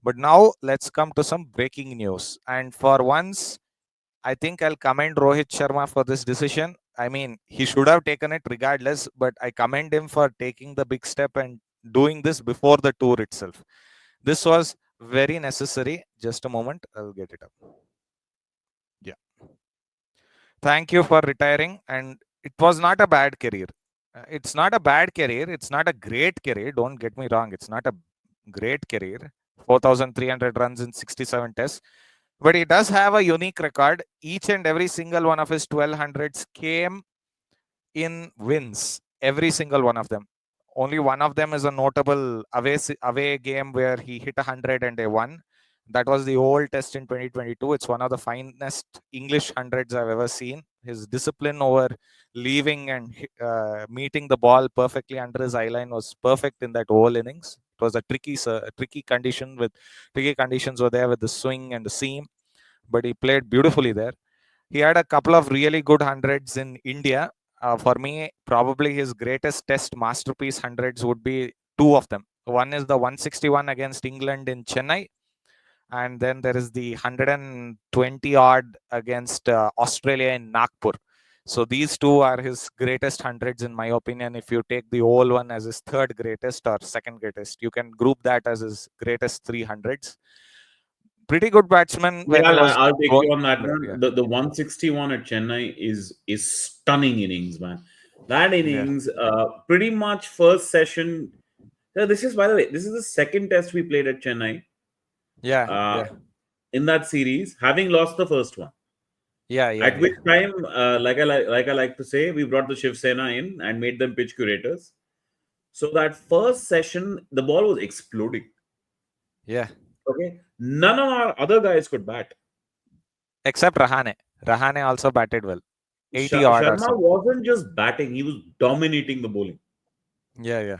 But now let's come to some breaking news. And for once, I think I'll commend Rohith Sharma for this decision. I mean, he should have taken it regardless, but I commend him for taking the big step and doing this before the tour itself. This was very necessary. Just a moment, I'll get it up. Yeah. Thank you for retiring. And it was not a bad career. It's not a bad career. It's not a great career. Don't get me wrong. It's not a great career. 4,300 runs in 67 tests. But he does have a unique record. Each and every single one of his 1200s came in wins. Every single one of them. Only one of them is a notable away game where he hit 100 and they won. That was the old test in 2022. It's one of the finest English hundreds I've ever seen. His discipline over leaving and meeting the ball perfectly under his eye line was perfect in that whole innings. It was a tricky conditions were there with the swing and the seam, but he played beautifully there. He had a couple of really good hundreds in India. For me, probably his greatest test masterpiece hundreds would be two of them. One is the 161 against England in Chennai, and then there is the 120 odd against Australia in Nagpur. So these two are his greatest hundreds in my opinion. If you take the whole one as his third greatest or second greatest, you can group that as his greatest 300s. Pretty good batsman when Yeah, he was I'll take you going on that 100. one. Yeah. The 161 at Chennai is stunning innings, man. That Yeah. innings, pretty much first session. This is, by the way, this is the second test we played at Chennai Yeah. uh, Yeah. in that series, having lost the first one. Yeah. Yeah. At Yeah. which time, like I like to say, we brought the Shiv Sena in and made them pitch curators. So that first session, the ball was exploding. Yeah. Okay, none of our other guys could bat. Except Rahane. Rahane also batted well. 80 odd or Sharma something. wasn't just batting; he was dominating the bowling. Yeah. Yeah.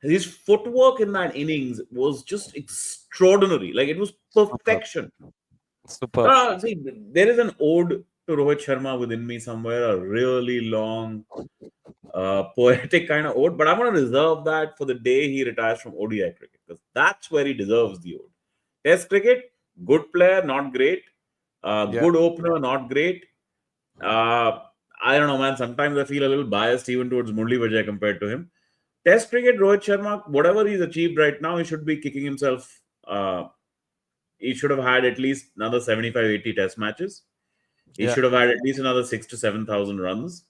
His footwork in that innings was just extraordinary. Like it was Superb. perfection. Superb. See, there is an ode to Rohit Sharma within me somewhere, a really long, poetic kind of ode. But I'm going to reserve that for the day he retires from ODI cricket because that's where he deserves the ode. Test cricket, good player, not great. Yeah. Good opener, not great. Uh, I don't know, man. Sometimes I feel a little biased even towards Murli Vijay compared to him. Test cricket, Rohit Sharma, whatever he's achieved right now, he should be kicking himself. He should have had at least another 75, 80 test matches. He Yeah. should have had at least another 6 to 7,000 runs,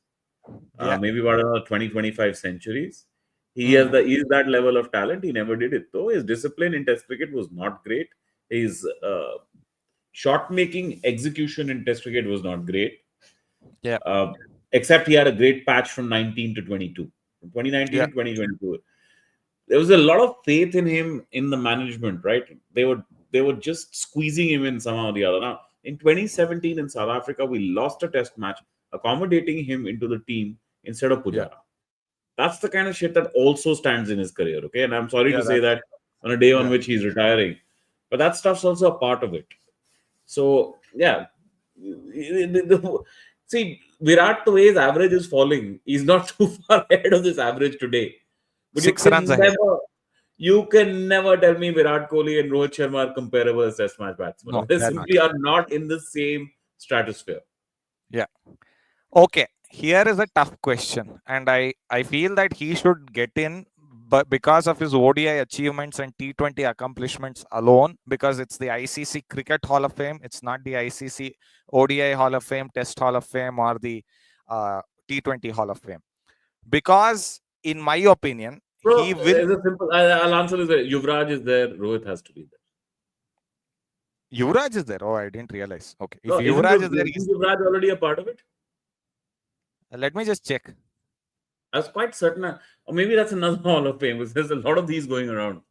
Yeah. maybe about another 20, 25 centuries. He is that level of talent. He never did it though. His discipline in Test cricket was not great. His shot making execution in Test cricket was not great. Yeah. Uh, except he had a great patch from 19 to 22, from 2019 Yeah. to 2022. There was a lot of faith in him in the management, right? They were just squeezing him in somehow or the other. Now, in 2017 in South Africa, we lost a test match, accommodating him into the team instead of Yeah. Pujara. That's the kind of shit that also stands in his career, okay? And I'm sorry Yeah. to say That's that on a day on yeah. which he's retiring, but that stuff's also a part of it. So, yeah. See, Virat Kohli's average is falling. He's not too far ahead of this average today. But 6 runs ahead. You can never tell me Virat Kohli and Rohit Sharma are comparable as Test match batsmen. No, They they're not. simply are not in the same stratosphere. Yeah. Okay. Here is a tough question, and I feel that he should get in, but because of his ODI achievements and T20 accomplishments alone, because it's the ICC Cricket Hall of Fame, it's not the ICC ODI Hall of Fame, Test Hall of Fame, or the T20 Hall of Fame. Because, in my opinion, he So will. there's a simple. I'll answer this. Yuvraj is there. Rohit has to be there. Yuvraj is there. Oh, I didn't realize. Okay, if No, Yuvraj is there, isn't Yuvraj already a part of it? let me just check. I was quite certain. Or maybe that's another Hall of Fame because there's a lot of these going around.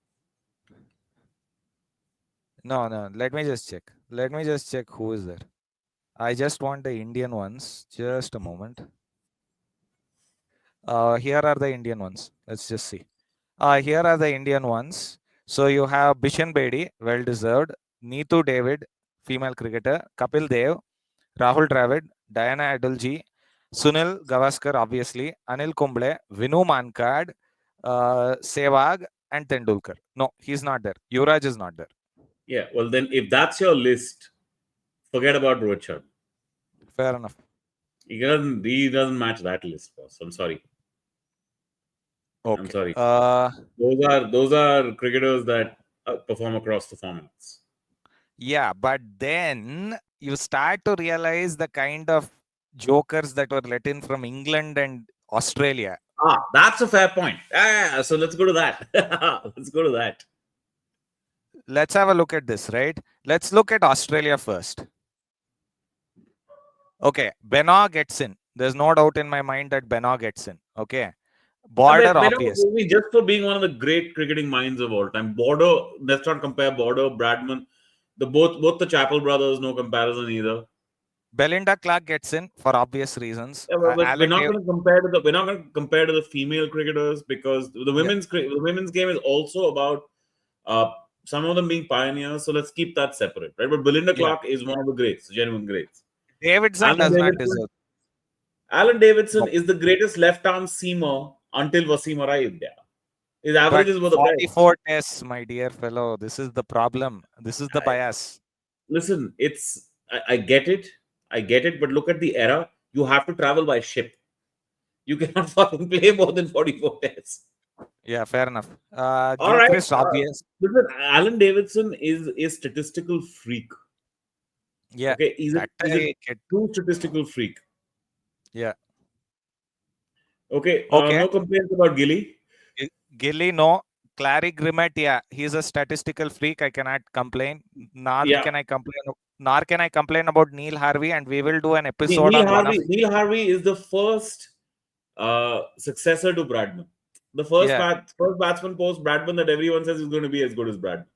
No, no. Let me just check. Let me just check who is there. I just want the Indian ones. Just a moment. Here are the Indian ones. Let's just see. Here are the Indian ones. So you have Bishan Bedi, well deserved. Neetu David, female cricketer. Kapil Dev, Rahul Dravid, Diana Adulji, Sunil Gavaskar, obviously. Anil Kumble, Vinu Mankad, Sehwag, and Tendulkar. No, he's not there. Yuvraj is not there. Yeah, well then, if that's your list, forget about Rohit Sharma. Fair enough. He doesn't match that list, boss. I'm sorry. I'm Okay. sorry. Those are cricketers that perform across the formats. Yeah, but then you start to realize the kind of jokers that were let in from England and Australia. That's a fair point. So let's go to that. Let's go to that. Let's have a look at this, right? Let's look at Australia first. Okay, Benoit gets in. There's no doubt in my mind that Benoit gets in. Okay. Border obvious. Maybe just for being one of the great cricketing minds of all time. Border, let's not compare Border, Bradman. Both the Chappell brothers, no comparison either. Belinda Clark gets in for obvious reasons. Yeah, but we're Alan not Dave, going to compare to the we're not going to compare to the female cricketers, because yeah, the women's game is also about uh, some of them being pioneers. So let's keep that separate, right? But Belinda yeah. Clark is one of the greats, genuine greats. Davidson Alan does not Davidson, deserve. Alan Davidson No. is the greatest left arm seamer until Wasim arrived there. His But averages were the best. 44 tests, my dear fellow. This is the problem. This is the bias. Listen, I get it. I get it, but look at the era. You have to travel by ship. You cannot fucking play more than 44 tests. Yeah, fair enough. All right. Gilchrist, obvious. Listen, Alan Davidson is a statistical freak. Yeah, Okay, that he's a I get. true statistical freak. Yeah. Okay, Okay. no complaints about Gilly. Gilly, no. Clary Grimmett, yeah, he's a statistical freak. I cannot complain. Nor Yeah, can I complain. Nor can I complain about Neil Harvey, and we will do an see, episode on one of. Neil Harvey is the first successor to Bradman. The Yeah, first batsman post Bradman that everyone says is going to be as good as Bradman.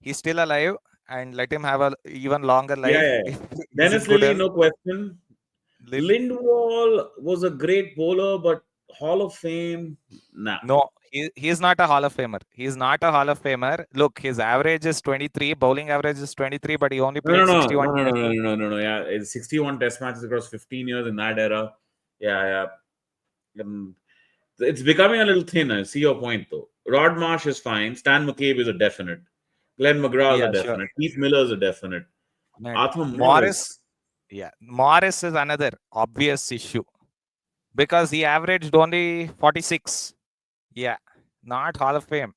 he's still alive, and let him have a even longer Yeah, life yeah, yeah. if he's in Dennis good Lilly, health. no question. Lil, Lindwall was a great bowler, but Hall of Fame, nah. no, he's not a Hall of Famer. He's not a Hall of Famer. Look, his average is 23, bowling average is 23, but he only No, no, played no, no, 61 no, no, tests. no, no, no, no. Yeah, it's 61 Test matches across 15 years in that era. Yeah, yeah. It's becoming a little thin. I see your point, though. Rod Marsh is fine. Stan McCabe is a definite. Glenn McGrath is a Yeah, sure. definite. Keith Miller is a definite. And Arthur Morris, Morris. yeah, Morris is another obvious issue because he averaged only 46. Yeah, not Hall of Fame.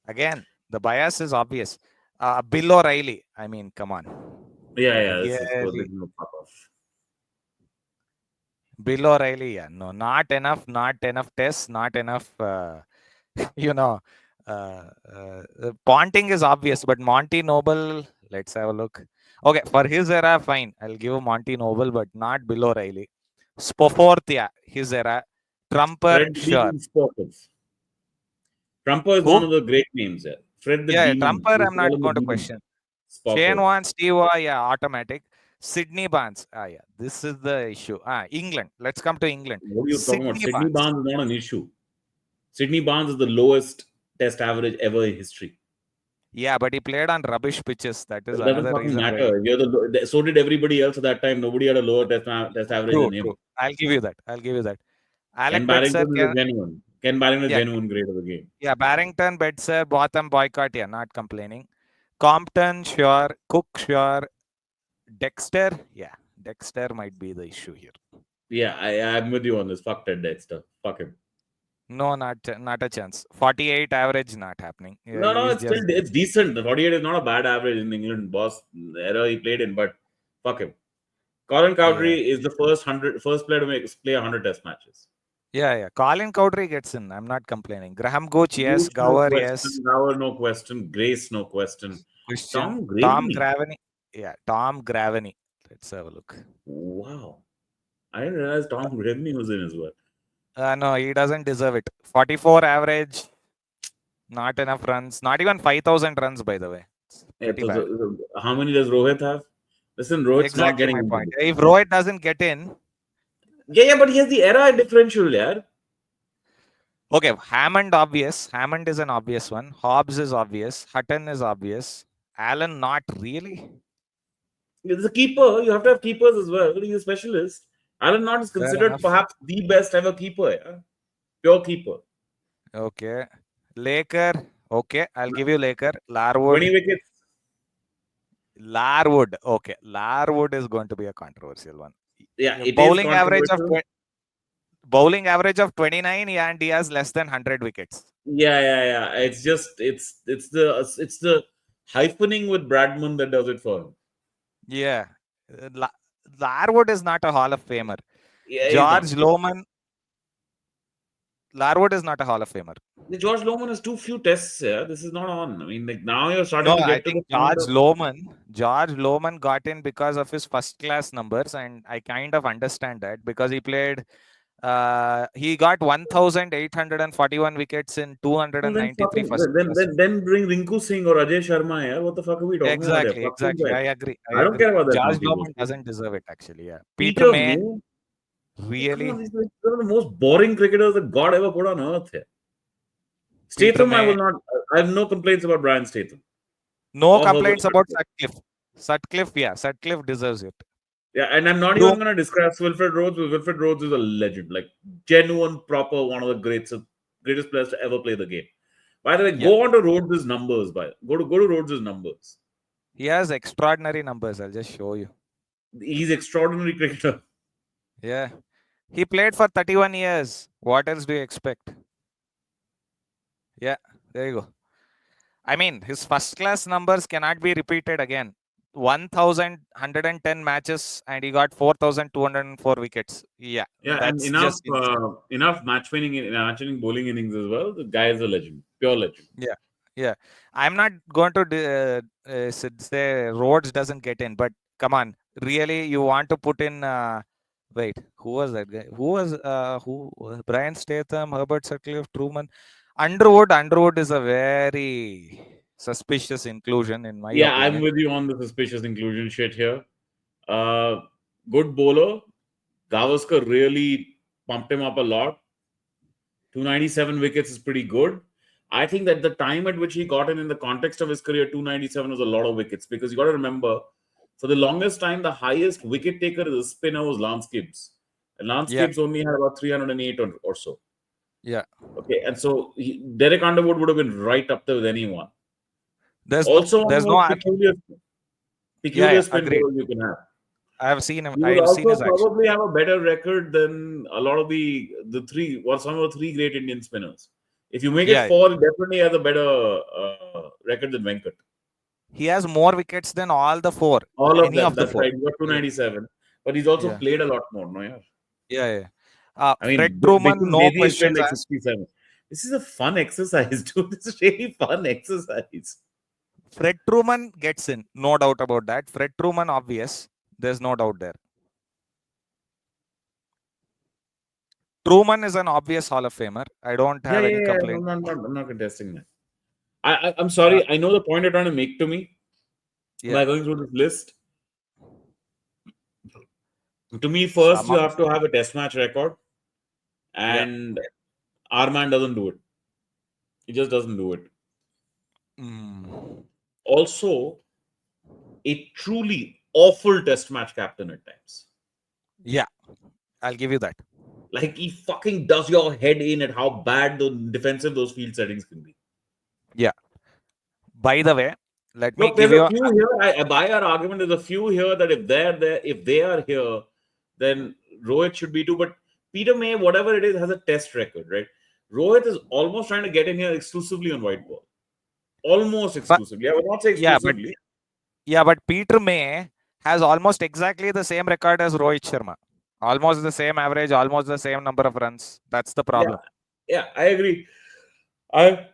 Again, the bias is obvious. Bill O'Reilly, I mean, come on. Yeah, yeah. This Really, is no pop off. Bill O'Reilly, yeah, no, not enough tests, not enough, you know, Ponting is obvious, but Monty Noble, let's have a look. Okay, for his era, fine. I'll give Monty Noble, but not Bill O'Reilly. Spoforth, yeah, his era. Trumper, Fred the sure. Demon Sportive. Trumper is one Who? of the great names there. Fred the Yeah, Demon. Trumper, We I'm call not him the going to Demon. question. Shane Spofford. Warne, Steve Waugh, yeah, automatic. Sydney Barnes, yeah, this is the issue. England. Let's come to England. What are you talking about? Sydney Sydney Barnes. Barnes is not an issue. Sydney Barnes is the lowest test average ever in history. Yeah, but he played on rubbish pitches. That is It doesn't another fucking reason why. matter. So did everybody else at that time. Nobody had a lower test average True, than him. true. I'll give you that. I'll give you that. Alec Ken Betzer Barrington is can, a genuine. Ken Barrington is a yeah, genuine grade of the game. yeah. Barrington, Betzer, Botham, Boycott, yeah, not complaining. Compton, sure. Cook, sure. Dexter, yeah. Dexter might be the issue here. Yeah, I'm with you on this. Fuck Ted Dexter. Fuck him. No, not a chance. 48 average, not happening. Yeah, No, he's it's still just it's decent. The 48 is not a bad average in England, boss. The era he played in, but fuck him. Colin yeah, Cowdrey is the first player to play 100 test matches. yeah. Colin Cowdrey gets in. I'm not complaining. Graham Gooch, yes. Gooch, no Gower, yes. question. Gower, no question. Grace, no question. Question. Tom Tom Graveney. Graveny. Yeah, Tom Graveny. Let's have a look. Wow. I didn't realize Tom Graveney was in as well. No, he doesn't deserve it. 44 average, not enough runs. Not even 5,000 runs, by the way. It's Yeah, pretty bad. how many does Rohit have? Listen, Rohit's not Exactly getting my into point. this. If Rohit doesn't get in, Yeah, but he has the era differential, yeah. okay, Hammond obvious. Hammond is an obvious one. Hobbs is obvious. Hutton is obvious. Allen not really. He's a keeper. You have to have keepers as well. He's a specialist. Alan Knott is Fair considered enough. perhaps the best ever keeper. Yeah? Pure keeper. Okay. Laker. Okay, I'll give you Laker. 20 Larwood. wickets. Larwood. Okay, Larwood is going to be a controversial one. Yeah, it is Bowling average of controversial. bowling average of 29, and he has less than 100 wickets. Yeah. It's just it's the hyphening with Bradman that does it for him. Yeah. Uh, La- Larwood is not a Hall of Famer. Yeah, he's George not. Lohman. Larwood is not a Hall of Famer. The George Loman has too few tests. Yeah, this is not on. I mean, like now you're No, starting to I get to think the point of. George Lohman got in because of his first class numbers, and I kind of understand that because he played. He got 1,841 wickets in Well, then 293 fucking first class. then bring Rinku Singh or Ajay Sharma. Yeah, what the fuck are we talking about here? Exactly, Fuck these exactly. guys. I agree. I I don't agree. care about that George monkey Lohman bullshit. doesn't deserve it, actually. Yeah. Peter Peter May, May. Come on, really? these guys are one of the most boring cricketers that God ever put on earth here. Peter Statham, I will May. not. I have no complaints about Brian Statham No or Herbert complaints about Sutcliffe. Sutcliffe. Sutcliffe, yeah. Sutcliffe deserves it. Yeah, and I'm not even True. going to discuss Wilfred Rhodes. Because Wilfred Rhodes is a legend, like genuine, proper, one of the greatest players to ever play the game. By the way, Yeah. go on to Rhodes' numbers. Go to Rhodes' numbers. He has extraordinary numbers. I'll just show you. He's extraordinary cricketer. Yeah. He played for 31 years. What else do you expect? Yeah. There you go. I mean, his first class numbers cannot be repeated again. 1,110 matches and he got 4,204 wickets. Yeah, Yeah, and that's enough just insane. match winning bowling innings as well. The guy is a legend, pure legend. Yeah, yeah. I'm not going to say Rhodes doesn't get in, but come on, really, you want to put in? Wait, who was that guy? Who? Brian Statham, Herbert Sutcliffe, Truman, Underwood. Underwood is a very suspicious inclusion, in my Yeah, I'm opinion. with you on the suspicious inclusion shit here. Uh, Good bowler. Gavaskar really pumped him up a lot. 297 wickets is pretty good. I think that the time at which he got in the context of his career, 297 was a lot of wickets because you got to remember, for the longest time, the highest wicket taker as a spinner was Lance Gibbs. And Lance Yeah, Gibbs only had about 308 or so. yeah. Okay, and so Derek Underwood would have been right up there with anyone. Also, one of There's the no. most Yeah, peculiar yeah. spin Agreed. bowlers you can have. I have seen him. He I would have seen also his action. probably have a better record than a lot of the three or some of the three great Indian spinners. If you make it Yeah, four, he definitely has a better record than Venkat. he has more wickets than all the four. All of Any them. of the That's four. right. He got Yeah, 297. But he's also yeah, played a lot more. No, yeah. yeah, yeah. I Fred mean, Truman, Bikram no Bedi has played questions like asked. 67. This is a fun exercise, dude. This is really fun exercise. Fred Truman gets in, no doubt about that. Fred Truman, obvious. There's no doubt there. Truman is an obvious Hall of Famer. I don't Yeah, have yeah, any yeah. complaint. I'm not contesting that. I'm Uh, sorry. I know the point you're trying to make to me yeah, by going through this list. To me, first some you of, have to have a test match record, yeah. and our man doesn't do it. He just doesn't do it. Mm, Also, a truly awful test match captain at times. yeah, I'll give you that. Like he fucking does your head in at how bad the defensive those field settings can be. Yeah. By the way, let me Look, give there's a you. few here. I buy our argument. There's a few here that if they're there, if they are here, then Rohit should be too. But Peter May, whatever it is, has a test record, right? Rohit is almost trying to get in here exclusively on white ball. Almost exclusively. I would not say Yeah, but exclusively. Peter May has almost exactly the same record as Rohit Sharma. Almost the same average, almost the same number of runs. That's the Yeah, problem. yeah, I agree. I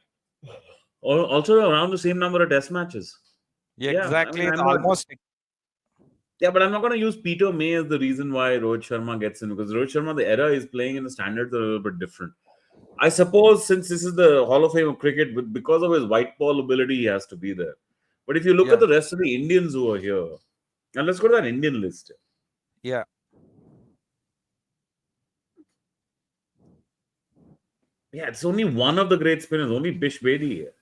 also around the same number of test matches. Yeah, I mean, Exactly, it's I'm not. almost. Yeah, but I'm not going to use Peter May as the reason why Rohit Sharma gets in because Rohit Sharma, the era is playing in the standards are a little bit different. I suppose since this is the Hall of Fame of cricket, because of his white ball ability, he has to be there. But if you look at Yeah, the rest of the Indians who are here, and let's go to that Indian list. yeah. Yeah, it's only one of the great spinners, only Bish Bedi here.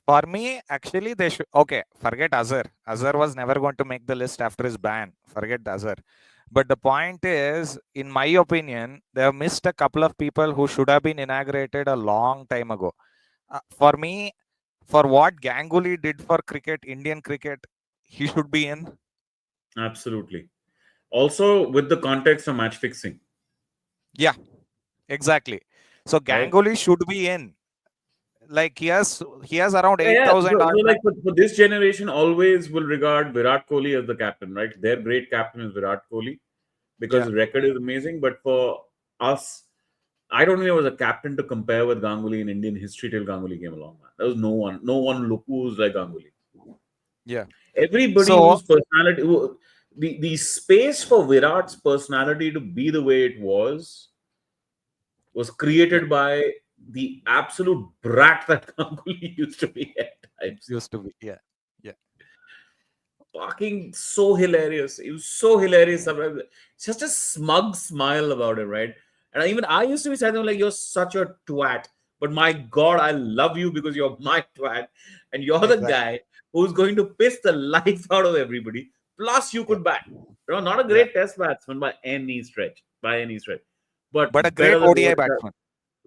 For me, actually, they should. Okay, forget Azhar. Azhar was never going to make the list after his ban. Forget Azhar. But the point is, in my opinion, they have missed a couple of people who should have been inaugurated a long time ago. For me, for what Ganguly did for cricket, Indian cricket, he should be in. Absolutely. Also, with the context of match fixing, Yeah, exactly. So right? Ganguly should be in. Like he has around Yeah, yeah. 8,000 So odd like for this generation, always will regard Virat Kohli as the captain, right? Their great captain is Virat Kohli because Yeah, his record is amazing. But for us, I don't think there was a captain to compare with Ganguly in Indian history till Ganguly came along. Man. There was no one look who was like Ganguly. yeah. Everybody So whose personality, the space for Virat's personality to be the way it was yeah, created by the absolute brat that Ganguly used to be at times. used to be. Yeah, yeah, Fucking so hilarious. It was so hilarious. Sometimes. Such a smug smile about it, right? And even I used to be saying like, "You're such a twat," but my God, I love you because you're my twat, and you're the exactly. guy who's going to piss the life out of everybody. Plus, you Yeah, could bat. You know, not a yeah. great test batsman by any stretch, but But a great ODI batsman.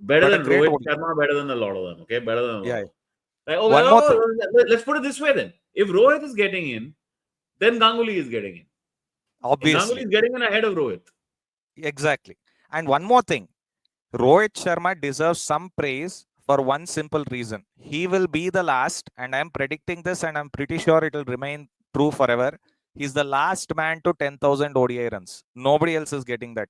Better But a than great Rohit ODI. Sharma, better than a lot of them. Okay, better than a lot Yeah, of yeah. them. Like, oh, One more thing. let's put it this way then: if Rohit is getting in, then Ganguly is getting in. And Ganguly Obviously, is getting in ahead of Rohit. exactly. And one more thing. Rohit Sharma deserves some praise for one simple reason. He will be the last, and I'm predicting this, and I'm pretty sure it will remain true forever. He's the last man to 10,000 ODI runs. Nobody else is getting that.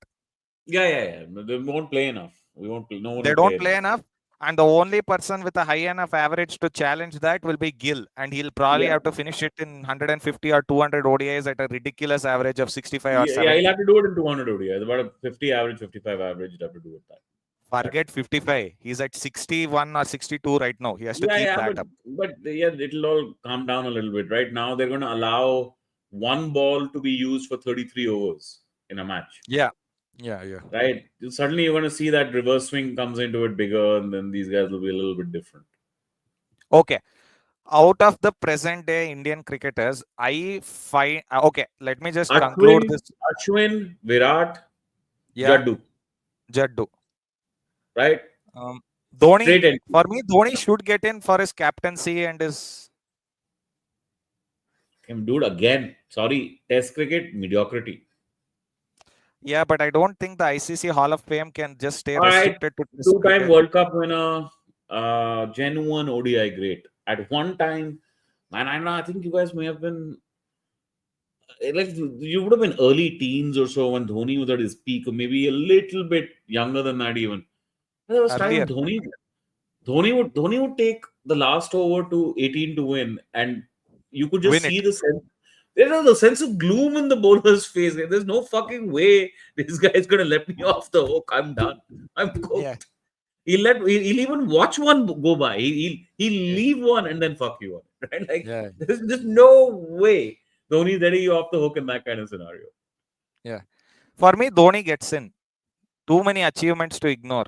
Yeah, yeah, yeah. They won't play enough. We won't play. No one They will play don't enough. play enough, and the only person with a high enough average to challenge that will be Gill, and he'll probably Yeah. have to finish it in 150 or 200 ODIs at a ridiculous average of 65 or Yeah, he'll 70. have to do it in 200 ODI. About a 50 average, 55 average, he'll have to do it that. Forget 55. He's at 61 or 62 right now. He has to Yeah, keep yeah, that up. but yeah, it'll all calm down a little bit. Right now, they're going to allow one ball to be used for 33 overs in a match. Yeah, yeah, yeah. Right? Suddenly, you're going to see that reverse swing comes into it bigger, and then these guys will be a little bit different. Okay. Out of the present day Indian cricketers, I find okay. Let me just conclude Ashwin, this. Ashwin, Virat, Yeah, Jaddu, Jaddu. right? Um, Dhoni. Straight entry. For me, Dhoni should get in for his captaincy and his. Dude, again, sorry, Test cricket mediocrity. Yeah, but I don't think the ICC Hall of Fame can just stay All right, restricted to Test two-time cricket. World Cup winner, genuine ODI great. At one time, man, I know. I think you guys may have been like you would have been early teens or so when Dhoni was at his peak, or maybe a little bit younger than that even. There was time when Earlier, Dhoni would take the last over to 18 to win, and you could just win see it. the sense. There's the sense of gloom in the bowler's face. There's no fucking way this guy's gonna let me off the hook. I'm done. I'm Yeah, cooked. He'll even watch one go by. He'll yeah, leave one and then fuck you on. Right? Like yeah, there's just no way Dhoni's letting you off the hook in that kind of scenario. yeah. For me, Dhoni gets in. Too many achievements to ignore.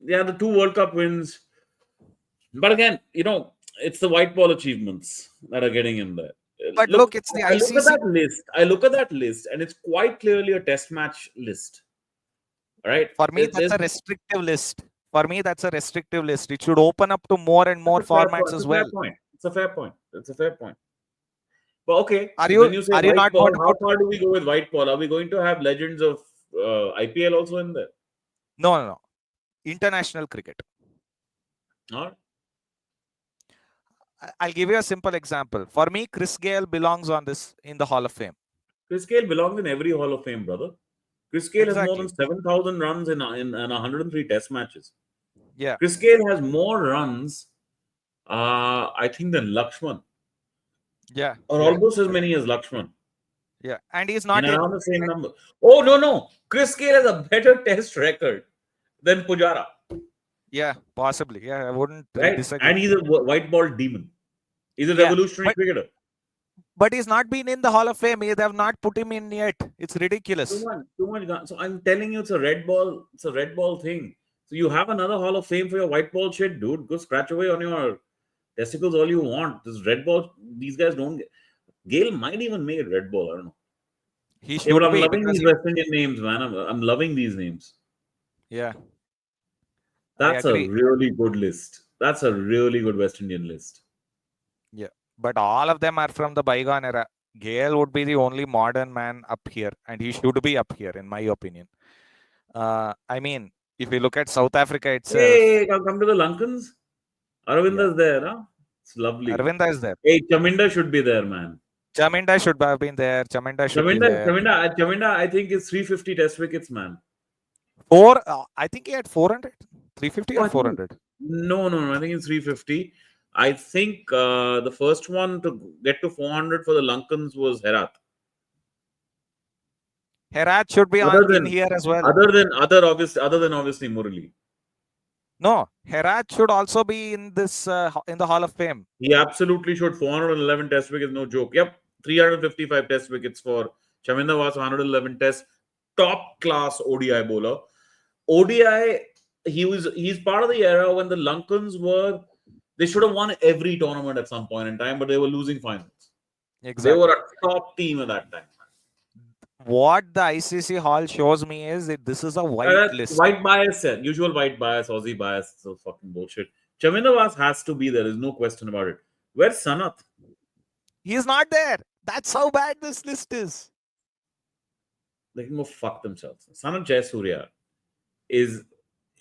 Yeah, the two World Cup wins. But again, it's the white ball achievements that are getting in there. But Look, look, it's the I look at ICC. that list. I look at that list, and it's quite clearly a test match list. All right, For me, that's there's a restrictive list. For me, that's a restrictive list. It should open up to more and that's more a fair point. formats It's as a fair well. point. It's a fair point. It's a fair point. But okay, Are you when you say are you white not ball, going to how put far do we go with white ball? Are we going to have legends of IPL also in there? no, no, no. International cricket? Or I'll give you a simple example. For me, Chris Gale belongs on this in the Hall of Fame. Chris Gale belongs in every Hall of Fame, brother. Chris Gale has more than Exactly. 7,000 runs in 103 Test matches. Yeah. Chris Gale has more runs, I think, than Lakshman, Yeah. or Yeah. almost as many as Lakshman, Yeah. And he's in not in. around the same number. Oh no, no, Chris Gale has a better Test record than Pujara, Yeah. Possibly. Yeah. I wouldn't right? disagree. And he's a white ball demon. He's a Yeah. revolutionary But cricketer. but he's not been in the Hall of Fame. They have not put him in yet. It's Too ridiculous. much, too much. So I'm telling you, it's a red ball. It's a red ball thing. So you have another Hall of Fame for your white ball shit, dude. Go scratch away on your testicles all you want. This red ball, these guys don't get. Gale might even make it red ball. I don't know. He Hey, but should I'm be loving because these he. West Indian names, man. I'm loving these names. Yeah. I That's a agree. really good list. That's a really good West Indian list. Yeah, but all of them are from the bygone era. Gale would be the only modern man up here, and he should be up here, in my opinion. I mean, if you look at South Africa itself, Hey, come to the Lankans. yeah, Aravinda's there, huh? It's lovely. Arvinda is there. Hey, Chaminda should be there, man. Chaminda should have been there. Chaminda should be Chaminda, there. Chaminda, Chaminda, I think is 350 test wickets, man. I think he had 400, 350 Oh, or I think 400. no. I think it's 350. I think the first one to get to 400 for the Lankans was Herat. Herat should be Other in than here as well. other than obviously Murali. No, Herat should also be in this in the Hall of Fame. He absolutely should. 411 test wickets, no joke. Yep, 355 test wickets for Chaminda was 111 tests. Top class ODI bowler. ODI, he's part of the era when the Lankans were, they should have won every tournament at some point in time, but they were losing finals. They were Exactly. a top team at that time. What the ICC Hall shows me is that this is a white list. White bias, usual white bias, Aussie bias, so fucking bullshit. Chaminda Was has to be there. There's no question about it. Where's Sanath? He is not there. That's how bad this list is. They can go fuck themselves. Sanath Jayasuriya is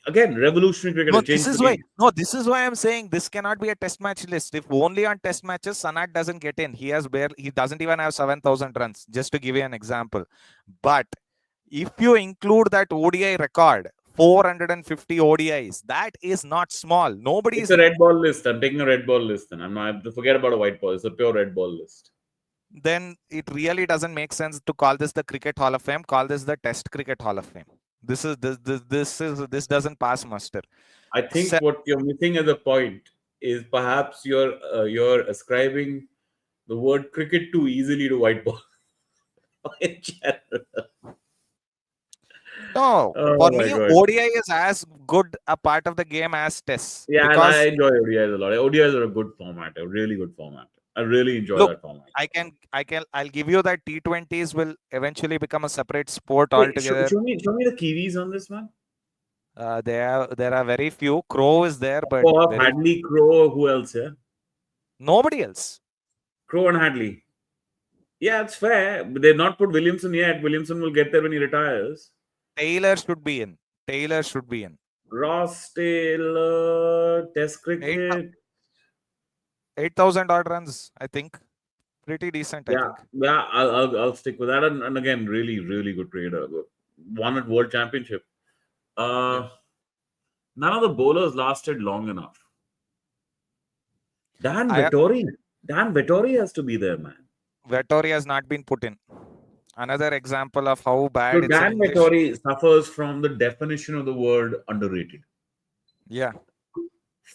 again revolutionary No, cricketer, this changed the is why. game. No, this is why I'm saying this cannot be a test match list. If only on test matches, Sanat doesn't get in. He doesn't even have 7,000 runs. Just to give you an example. But if you include that ODI record, 450 ODIs, that is not small. Nobody It's is. a red ball list. I'm taking a red ball list, and I'm not. I have to forget about a white ball. It's a pure red ball list. Then it really doesn't make sense to call this the Cricket Hall of Fame. Call this the Test Cricket Hall of Fame. This doesn't pass muster. I think Se- what you're missing as a point is perhaps you're ascribing the word cricket too easily to white ball in general. No, for Oh my me, god. ODI is as good a part of the game as Tests Yeah, and I because enjoy ODIs a lot. ODIs are a good format, a really good format. I really enjoy look, that format. I'll give you that T20s will eventually become a separate sport Wait, altogether. show me the Kiwis on this, man. There are very few. Crow is there, but Of very Hadley, Crow, who else? Yeah, nobody else. Crow and Hadley. Yeah, it's fair. But they've not put Williamson yet. Williamson will get there when he retires. Taylor should be in. Taylor should be in. Ross Taylor, Test Eight cricket. 8,000 odd runs, I think. Pretty decent, I Yeah, think. yeah, I'll stick with that. And again, really, really good cricketer. Won at World Championship. Yeah. None of the bowlers lasted long enough. Dan I Vettori. Dan Vettori has to be there, man. Vettori has not been put in. Another example of how So bad it's in Dan English. Vettori suffers from the definition of the word underrated. Yeah.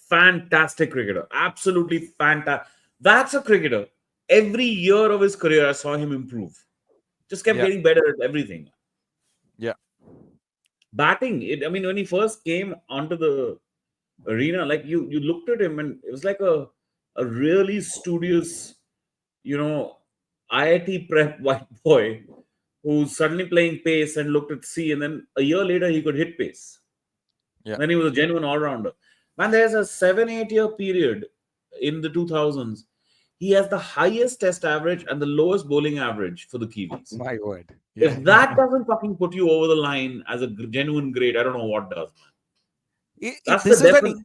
Fantastic cricketer. Absolutely fantastic. That's a cricketer. Every year of his career, I saw him improve. Just kept Yeah. getting better at everything. Yeah. Batting, I mean, when he first came onto the arena, like you looked at him and it was like a really studious, you know, IIT prep white boy who's suddenly playing pace and looked at C, and then a year later he could hit pace. Yeah. Then he was a genuine all rounder. Man, there's a 7-8 year period in the 2000s. He has the highest test average and the lowest bowling average for the Kiwis. My word. Yeah. If that doesn't fucking put you over the line as a genuine great, I don't know what does, man. That's the This is definition.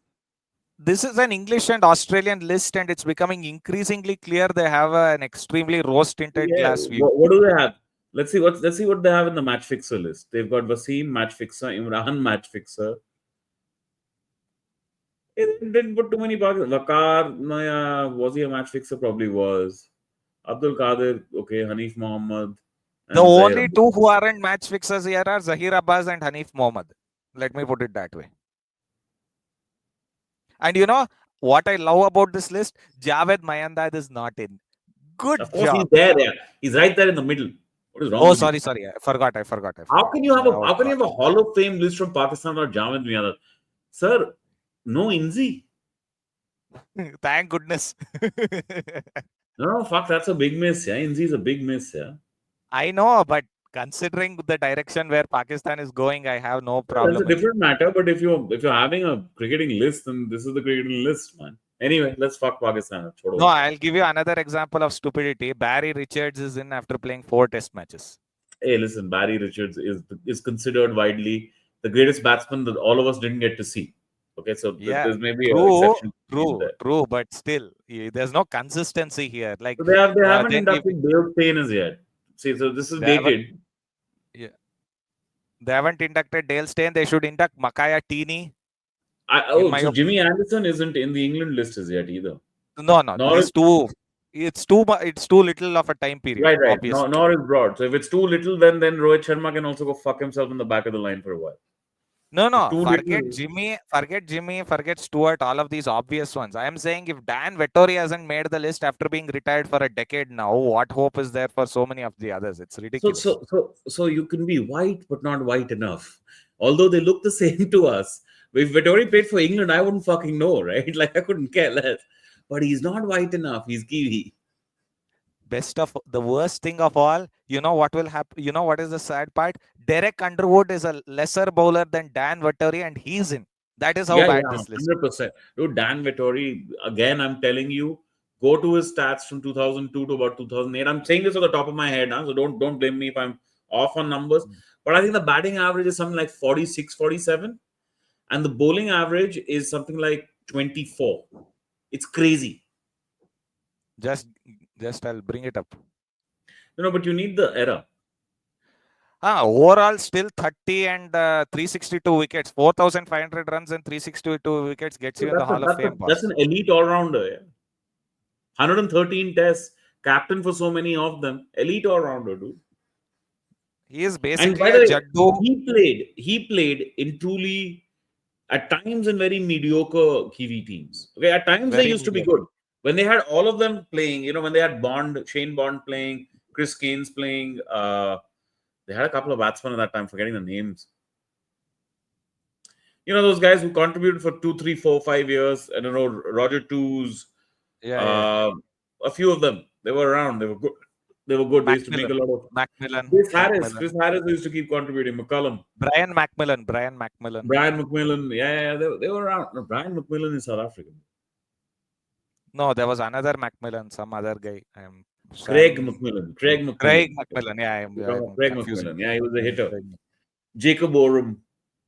this is an English and Australian list, and it's becoming increasingly clear they have an extremely rose-tinted Yeah. glass view. What do they have? Let's see what they have in the match fixer list. They've got Wasim match fixer, Imran match fixer. It didn't put too many bugs. Vakar, no, yeah, was he a match fixer? Probably was. Abdul Qadir, okay, Hanif Mohammad, The and Zahir only Abbas. two who aren't match fixers here are Zahir Abbas and Hanif Mohammad. Let me put it that way. And you know what I love about this list? Javed Mayandad is not in. Of Good course, he's job. there. Yeah, he's right there in the middle. What is wrong Oh, with you? sorry. I forgot. I How forgot. can you have a Oh how can you God. have a Hall of Fame list from Pakistan or Javed Miandar? Sir, no Inzi. Thank goodness. No, fuck, that's a big miss. Yeah, Inzi is a big miss. Yeah. I know, but considering the direction where Pakistan is going, I have no That's a problem in it. different matter. But if you're having a cricketing list, then this is the cricketing list, man. Anyway, let's fuck Pakistan. No, Chodo. I'll give you another example of stupidity. Barry Richards is in after playing 4 test matches. Hey, listen, Barry Richards is considered widely the greatest batsman that all of us didn't get to see. Okay, so Yeah, there's maybe an true, exception in true, there. true, but still, there's no consistency here. Like, So they haven't then if inducted Dale Steyn as yet. See, so this is they haven't, dated. yeah, they haven't inducted Dale Steyn, they should induct Makaya Teeny, in my So opinion. Jimmy Anderson isn't in the England list as yet either. No, no, Nor is he's too. It's too little of a time period. right. Obviously, Nor is Broad. So if it's too little, then Rohit Sharma can also go fuck himself in the back of the line for a while. no, If no. too little, Forget Jimmy, forget Stewart. All of these obvious ones. I am saying if Dan Vettori hasn't made the list after being retired for a decade now, what hope is there for so many of the others? It's so ridiculous. so so so you can be white but not white enough. Although they look the same to us. If Vettori played for England, I wouldn't fucking know, right? Like I couldn't care less. But he's not white enough. He's Kiwi. Best of the worst thing of all, you know what will happen? You know what is the sad part? Derek Underwood is a lesser bowler than Dan Vettori, and he's in. That is how Yeah, bad yeah, this list. 100%. Dude, Dan Vettori, again, I'm telling you, go to his stats from 2002 to about 2008. I'm saying this on the top of my head now, so don't blame me if I'm off on numbers. Mm. But I think the batting average is something like 46, 47, and the bowling average is something like 24. It's crazy. Just, I'll bring it up. But you need the era. Overall, still 30 and 362 wickets, 4,500 runs and 362 wickets gets So you in the Hall of Fame, that's boss. an elite all rounder. Yeah? 113 tests, captain for so many of them. Elite all rounder, dude. He is And basically by the a way, Jaddu. he played in truly at times in very mediocre Kiwi teams. Okay, at times they Very used to be mediocre. good. When they had all of them playing, when they had Shane Bond playing, Chris Gaines playing, they had a couple of batsmen at that time, forgetting the names. Those guys who contributed for 2, 3, 4, 5 years. I don't know, Roger Twos, Yeah, yeah. uh, a few of them. They were around. They were good. They were good. They used to make a Macmillan, lot of. Macmillan, Chris Harris used to keep contributing. McCullum. Brian Macmillan. Brian McMillan, yeah, they were around. No, Brian McMillan is South African. No, there was another Macmillan, some other guy. I'm Craig sharing. McMillan. Craig Craig McMillan. Macmillan. Yeah, I'm Craig confusing. McMillan. Yeah, he was a hitter. Craig. Jacob Oram.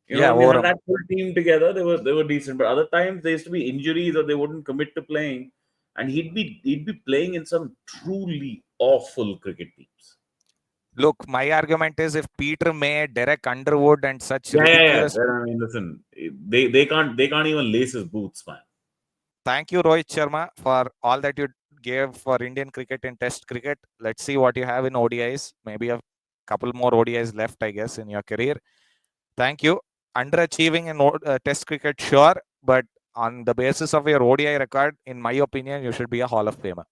Yeah, When they had Oram. that full team together, they were decent. But other times there used to be injuries or they wouldn't commit to playing, and he'd be playing in some truly awful cricket teams. Look, my argument is if Peter May, Derek Underwood, and such Yeah. ridiculous. I mean, listen, they can't even lace his boots, man. Thank you, Rohit Sharma, for all that you gave for Indian cricket and Test cricket. Let's see what you have in ODIs. Maybe a couple more ODIs left, I guess, in your career. Thank you. Underachieving in Test cricket, sure, but on the basis of your ODI record, in my opinion, you should be a Hall of Famer.